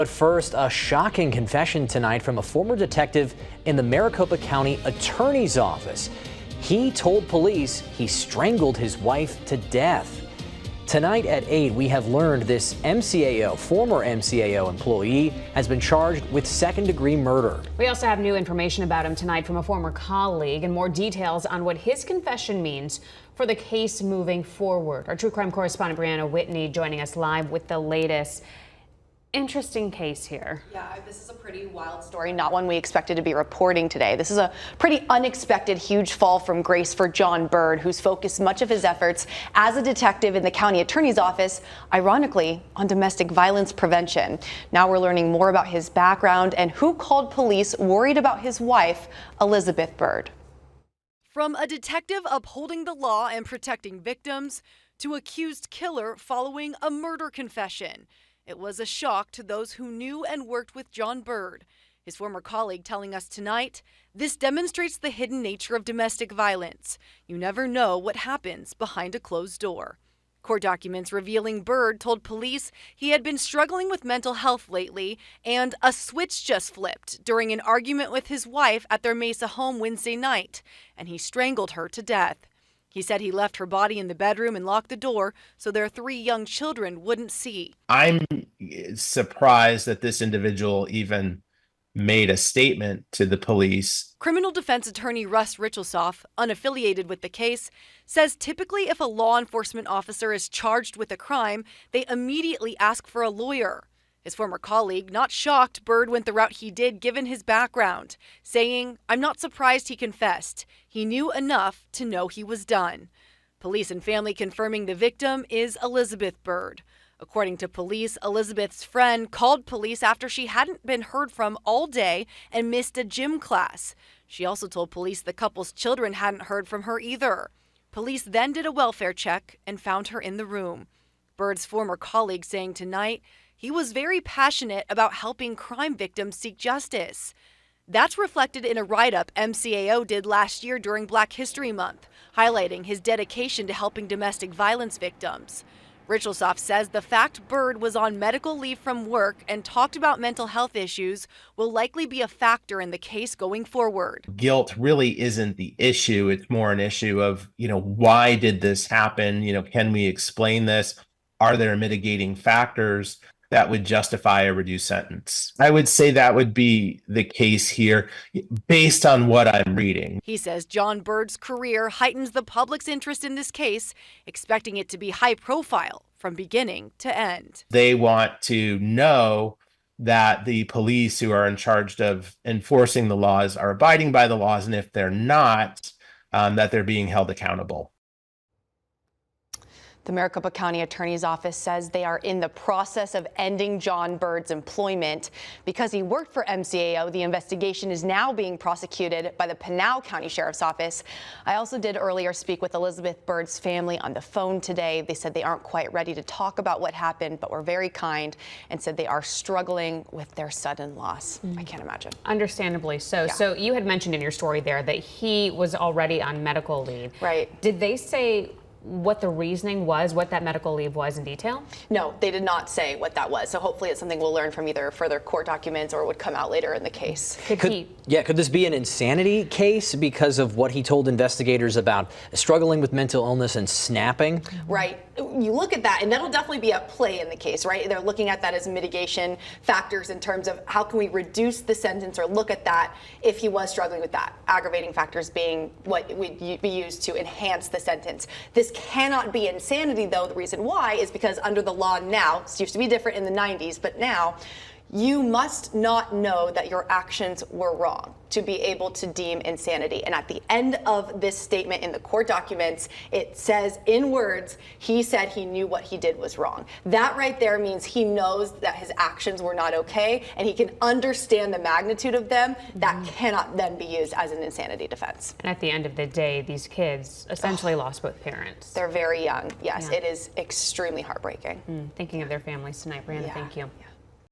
But first, a shocking confession tonight from a former detective in the Maricopa County Attorney's Office. He told police he strangled his wife to death. Tonight at 8, we have learned this former MCAO employee has been charged with second-degree murder. We also have new information about him tonight from a former colleague and more details on what his confession means for the case moving forward. Our true crime correspondent Brianna Whitney joining us live with the latest. Interesting case here. Yeah, this is a pretty wild story, not one we expected to be reporting today. This is a pretty unexpected, huge fall from grace for John Bird, who's focused much of his efforts as a detective in the county attorney's office, ironically, on domestic violence prevention. Now we're learning more about his background and who called police worried about his wife, Elizabeth Bird. From a detective upholding the law and protecting victims to accused killer following a murder confession. It was a shock to those who knew and worked with John Bird. His former colleague telling us tonight, this demonstrates the hidden nature of domestic violence. You never know what happens behind a closed door. Court documents revealing Bird told police he had been struggling with mental health lately, and a switch just flipped during an argument with his wife at their Mesa home Wednesday night, and he strangled her to death. He said he left her body in the bedroom and locked the door so their 3 young children wouldn't see. I'm surprised that this individual even made a statement to the police. Criminal defense attorney Russ Richelsoff, unaffiliated with the case, says typically if a law enforcement officer is charged with a crime, they immediately ask for a lawyer. His former colleague, not shocked Bird went the route he did given his background, saying, "I'm not surprised he confessed. He knew enough to know he was done." Police and family confirming the victim is Elizabeth Bird. According to police, Elizabeth's friend called police after she hadn't been heard from all day and missed a gym class. She also told police the couple's children hadn't heard from her either. Police then did a welfare check and found her in the room. Bird's former colleague saying tonight, he was very passionate about helping crime victims seek justice. That's reflected in a write-up MCAO did last year during Black History Month, highlighting his dedication to helping domestic violence victims. Richelsoff says the fact Bird was on medical leave from work and talked about mental health issues will likely be a factor in the case going forward. Guilt really isn't the issue. It's more an issue of, why did this happen? Can we explain this? Are there mitigating factors that would justify a reduced sentence? I would say that would be the case here based on what I'm reading. He says John Bird's career heightens the public's interest in this case, expecting it to be high profile from beginning to end. They want to know that the police who are in charge of enforcing the laws are abiding by the laws, and if they're not, that they're being held accountable. The Maricopa County Attorney's Office says they are in the process of ending John Bird's employment. Because he worked for MCAO, the investigation is now being prosecuted by the Pinal County Sheriff's Office. I also did earlier speak with Elizabeth Bird's family on the phone today. They said they aren't quite ready to talk about what happened, but were very kind and said they are struggling with their sudden loss. I can't imagine. Understandably so. Yeah. So you had mentioned in your story there that he was already on medical leave. Right. Did they say what the reasoning was, what that medical leave was in detail? No, they did not say what that was. So hopefully it's something we'll learn from either further court documents or would come out later in the case. Could this be an insanity case because of what he told investigators about struggling with mental illness and snapping? Right. You look at that, and that'll definitely be at play in the case, right? They're looking at that as mitigation factors in terms of how can we reduce the sentence or look at that if he was struggling with that. Aggravating factors being what would be used to enhance the sentence. This cannot be insanity, though. The reason why is because under the law now, it used to be different in the 90s, but now you must not know that your actions were wrong to be able to deem insanity. And at the end of this statement in the court documents, it says in words, he said he knew what he did was wrong. That right there means he knows that his actions were not okay, and he can understand the magnitude of them. That cannot then be used as an insanity defense. And at the end of the day, these kids essentially lost both parents. They're very young. Yes, it is extremely heartbreaking. Thinking of their families tonight, Brianna, thank you. Yeah.